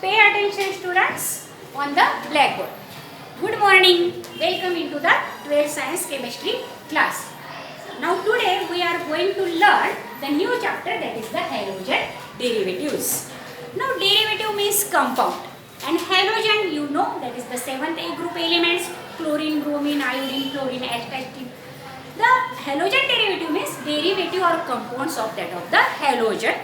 pay attention students on the blackboard. Good morning. Welcome into the 12th Science Chemistry class. Now today we are going to learn the new chapter, that is the halogen derivatives. Now derivative means compound and halogen you know that is the 7th A group elements, chlorine, bromine, iodine, chlorine, astatine. The halogen derivative means derivative or compounds of that of the halogen.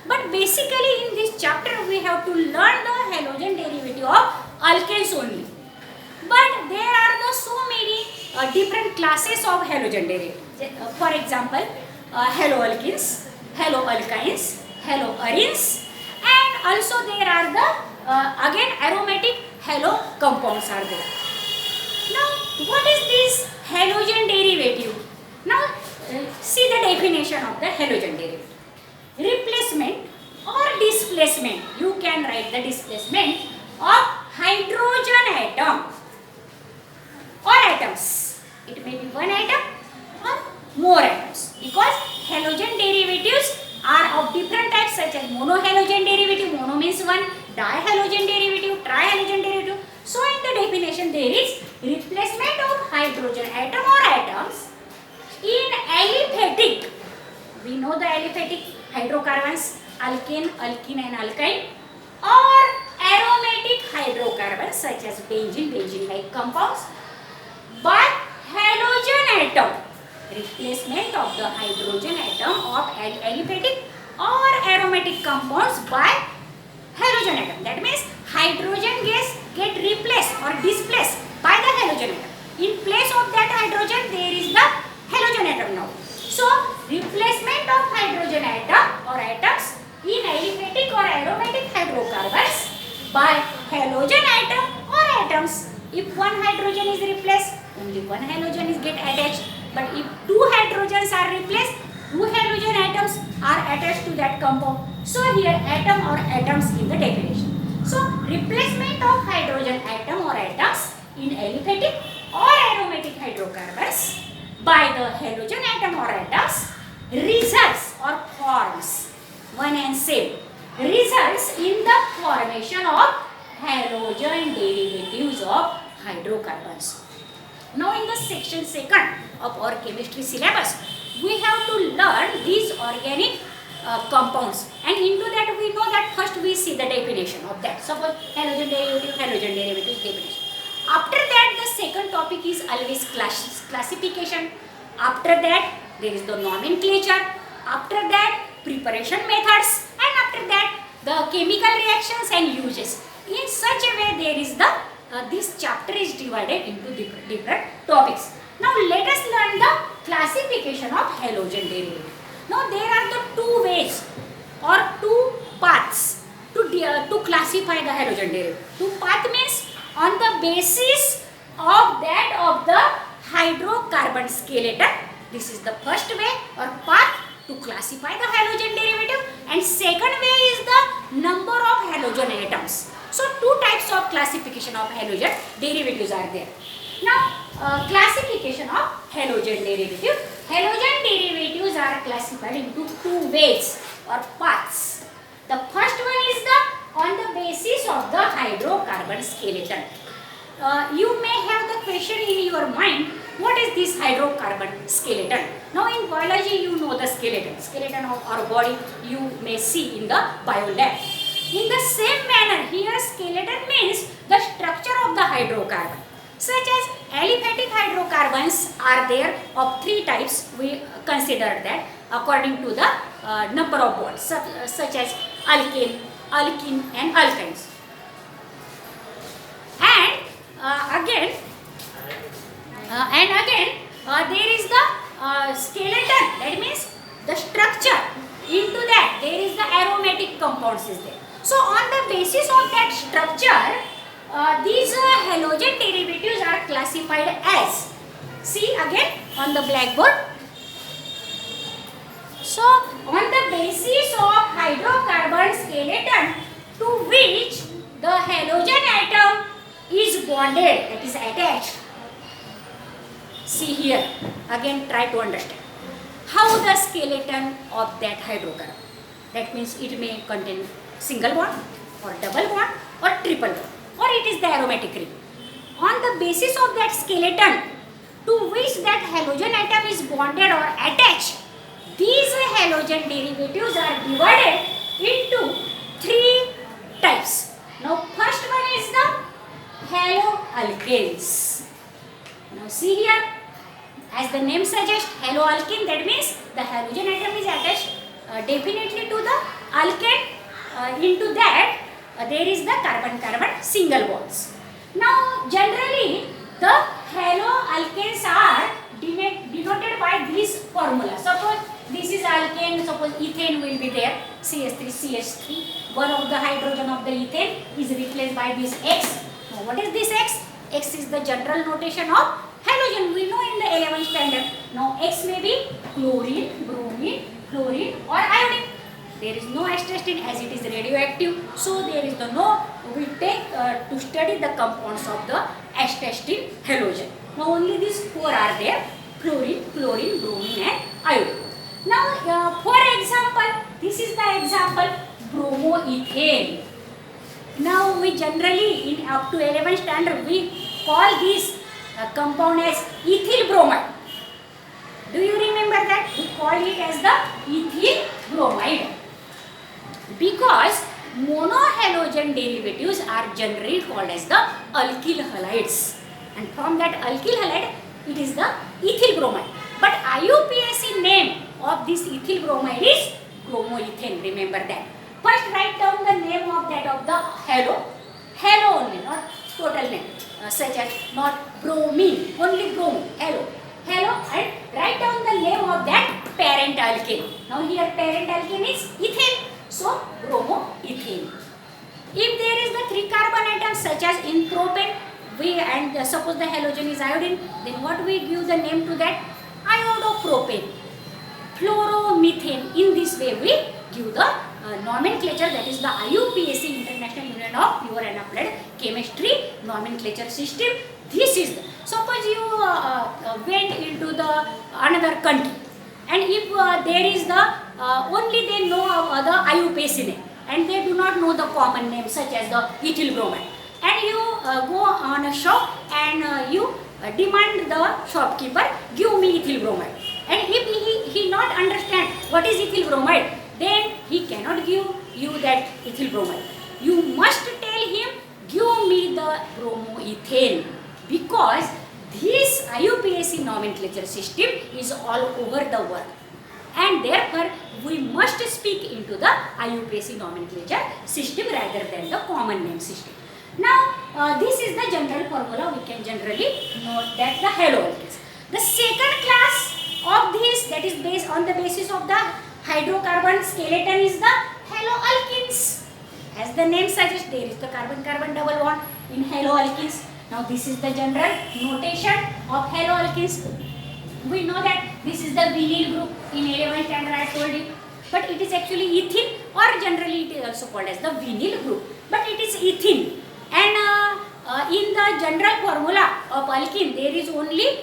But basically in this chapter we have to learn the halogen derivative of alkanes only. But there are the so many different classes of halogen derivatives. For example, haloalkenes, haloalkynes, haloarenes, and also there are the again aromatic halo compounds are there. Now what is this halogen derivative? Now see the definition of the halogen derivative. Replacement or displacement, you can write the displacement of hydrogen atom or atoms. It may be one atom or more atoms, because halogen derivatives are of different types such as monohalogen derivative, mono means one, dihalogen derivative, trihalogen derivative. So in the definition there is replacement of hydrogen atom or atoms in aliphatic. We know the aliphatic hydrocarbons, alkane, alkene and alkyne, or aromatic hydrocarbons such as benzene, benzene-like compounds, by halogen atom. Replacement of the hydrogen atom of aliphatic or aromatic compounds by halogen atom. That means hydrogen gas get replaced or displaced by the halogen atom. In place of that hydrogen there is the halogen atom now. So replacement of hydrogen atom or atoms in aliphatic or aromatic hydrocarbons by halogen atom or atoms. If one hydrogen is replaced, only one halogen is get attached. But if two hydrogens are replaced, two halogen atoms are attached to that compound. So here atom or atoms in the definition. So replacement of hydrogen atom or atoms in aliphatic or aromatic hydrocarbons by the halogen atom or atoms results or forms one and same, results in the formation of halogen derivatives of hydrocarbons. Now in the section 2nd of our chemistry syllabus, we have to learn these organic compounds, and into that we know that first we see the definition of that. Suppose halogen derivative definition. After that the second topic is always classification. After that there is the nomenclature. After that preparation methods, and after that the chemical reactions and uses. In such a way there is the this chapter is divided into different topics. Now let us learn the classification of halogen derivative. Now there are the two ways or two paths to classify the halogen derivative. Two path means on the basis of that of the hydrocarbon skeleton. This is the first way or path to classify the halogen derivative, and second way is the number of halogen atoms. So two types of classification of halogen derivatives are there. Now classification of halogen derivative. Halogen derivatives are classified into two ways or paths. The first one is the on the basis of the hydrocarbon skeleton. You may have the question in your mind, what is this hydrocarbon skeleton? Now in biology you know the skeleton of our body you may see in the bio lab. In the same manner here skeleton means the structure of the hydrocarbon. Such as aliphatic hydrocarbons are there of three types, we consider that according to the number of bonds, such as alkane, alkene and alkynes. And again there is the skeleton, that means the structure. Into that there is the aromatic compounds is there. So on the basis of that structure these halogen derivatives are classified as, see again on the blackboard. So on the basis of hydrocarbon skeleton to which the halogen atom is bonded, that is attached. See here, again try to understand how the skeleton of that hydrocarbon. That means it may contain single bond, or double bond or triple bond, or it is the aromatic ring. On the basis of that skeleton to which that halogen atom is bonded or attached, these halogen derivatives are divided into 3 types. Now first one is the haloalkanes. Now see here, as the name suggests, haloalkane, that means the halogen atom is attached definitely to the alkane. Into that there is the carbon-carbon single bonds. Now generally the haloalkanes are denoted by this formula. Suppose this is alkane, suppose ethane will be there, CH3, CH3. One of the hydrogen of the ethane is replaced by this X. Now what is this X? X is the general notation of halogen. We know in the 11th standard. Now X may be chlorine, bromine, fluorine or iodine. There is no H test in as it is radioactive. So there is the no, we take to study the compounds of the H test in halogen. Now only these 4 are there: fluorine, chlorine, bromine and iodine. Now for example, this is the example bromoethane. Now we generally in up to 11th standard we call this compound as ethyl bromide. Do you remember that? We call it as the ethyl bromide because monohalogen derivatives are generally called as the alkyl halides, and from that alkyl halide it is the ethyl bromide. But IUPAC name of this ethyl bromide is bromoethane. Remember that. First write down the name of that of the halo only, not total name, such as not bromine, only bromine, halo, and write down the name of that parent alkane. Now here parent alkane is ethane, so bromoethane. If there is the 3 carbon atoms such as in propane, suppose the halogen is iodine, then what we give the name to that? Iodopropane, fluoromethane. In this way we give the nomenclature, that is the IUPAC, International Union of Pure and Applied Chemistry nomenclature system. This is the, suppose you went into the another country, and if there is the only they know of the IUPAC name and they do not know the common name such as the ethyl bromide, and you go on a shop and you demand the shopkeeper give me ethyl bromide, and if he not understand what is ethyl bromide, then he cannot give you that ethyl bromide. You must tell him give me the bromoethane, because this IUPAC nomenclature system is all over the world, and therefore we must speak into the IUPAC nomenclature system rather than the common name system. Now this is the general formula. We can generally note that the haloalkanes. The second class of this, that is based on the basis of the hydrocarbon skeleton, is the haloalkenes. As the name suggests, there is the carbon-carbon double bond in haloalkenes. Now this is the general notation of haloalkenes. We know that this is the vinyl group in 11th standard, I told you, but it is actually ethene, or generally it is also called as the vinyl group, but it is ethene. And in the general formula of alkene, there is only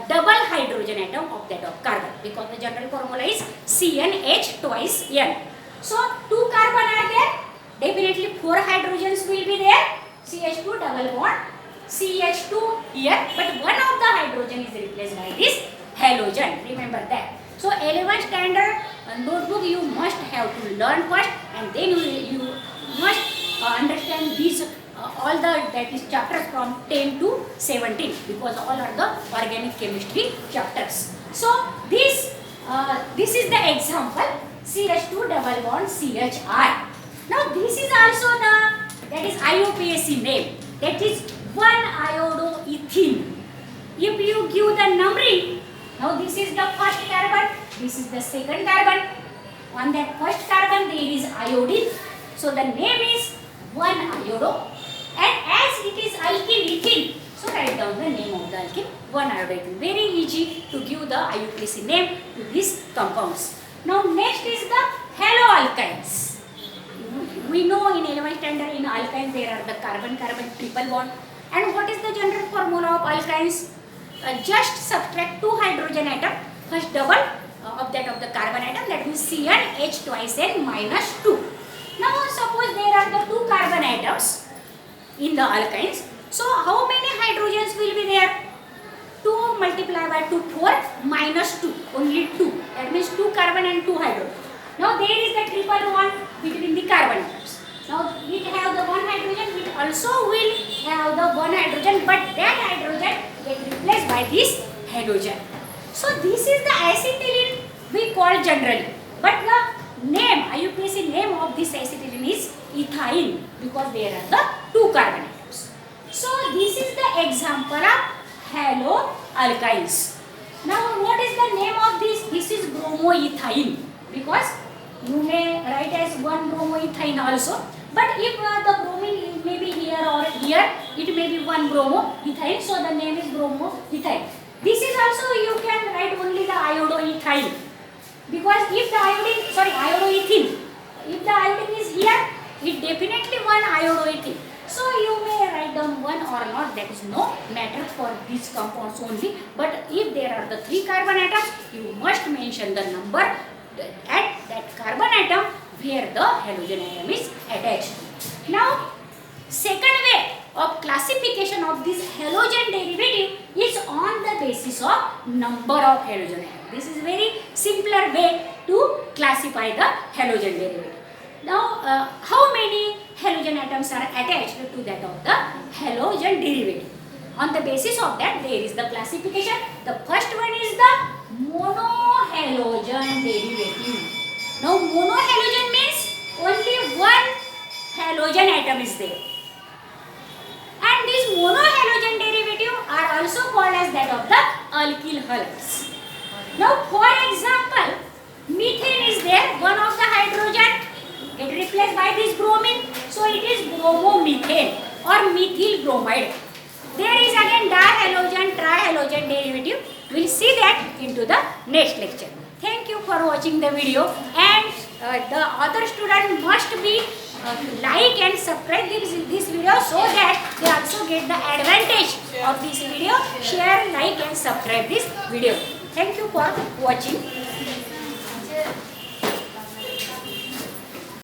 double hydrogen atom of that of carbon, because the general formula is CnH twice N. So 2 carbon are there, definitely 4 hydrogens will be there, CH2 double bond, CH2 here, but one of the hydrogen is replaced by this halogen. Remember that. So 11th standard notebook you must have to learn first, and then you must understand these all the that is chapters from 10 to 17, because all are the organic chemistry chapters. So this is the example CH2 double bond CHI. Now this is also the, that is IUPAC name, that is 1-iodoethene. If you give the numbering, now this is the first carbon, this is the second carbon. On that first carbon there is iodine, so the name is 1-iodo. And as it is alkene ethene, so write down the name of the alkene 1-iodoethene. Very easy to give the IUPAC name to these compounds. Now next is the haloalkynes. We know in 11th standard in alkyne there are the carbon-carbon triple bond. And what is the general formula of alkynes? Just subtract 2 hydrogen atom, first double of that of the carbon atom, that means CnH twice N minus 2. Now suppose there are the 2 carbon carbon atoms in the alkynes. So how many hydrogens will be there? 2 multiplied by 2, 4 minus 2, only 2. That means 2 carbon and 2 hydrogen. Now there is the triple bond between the carbon atoms. Now it have the one hydrogen, it also will have the one hydrogen, but that hydrogen get replaced by this halogen. So this is the acetylene we call generally, but the name, IUPAC name of this acetylene is ethyne because there are the 2 carbon atoms. So this is the example of haloalkynes. Now what is the name of this? This is bromoethine because you may write as 1 bromoethine also. But if the bromine may be here or here, it may be 1 bromoethine. So the name is bromoethine. This is also you can write only the iodoethine because if the iodoethene, if the iodine is here, it definitely 1 iodoethene. So you may write down 1 or not, that is no matter for these compounds only. But if there are the 3 carbon atoms, you must mention the number at that carbon atom where the halogen atom is attached. Now, second way of classification of this halogen derivative is on the basis of number of halogen atoms. This is very simpler way to classify the halogen derivative. Now, how many halogen atoms are attached to that of the halogen derivative? On the basis of that, there is the classification. The first one is the monohalogen derivative. Now, monohalogen means only 1 halogen atom is there. And these monohalogen derivative are also called as that of the alkyl halides. Now, for example, methane is there, 1 of the hydrogen get replaced by this bromine. So, it is bromomethane or methyl bromide. There is again dihalogen, trihalogen derivative. We will see that into the next lecture. Thank you for watching the video, and the other student must be like and subscribe this video so that they also get the advantage of this video. Share, like and subscribe this video. Thank you for watching.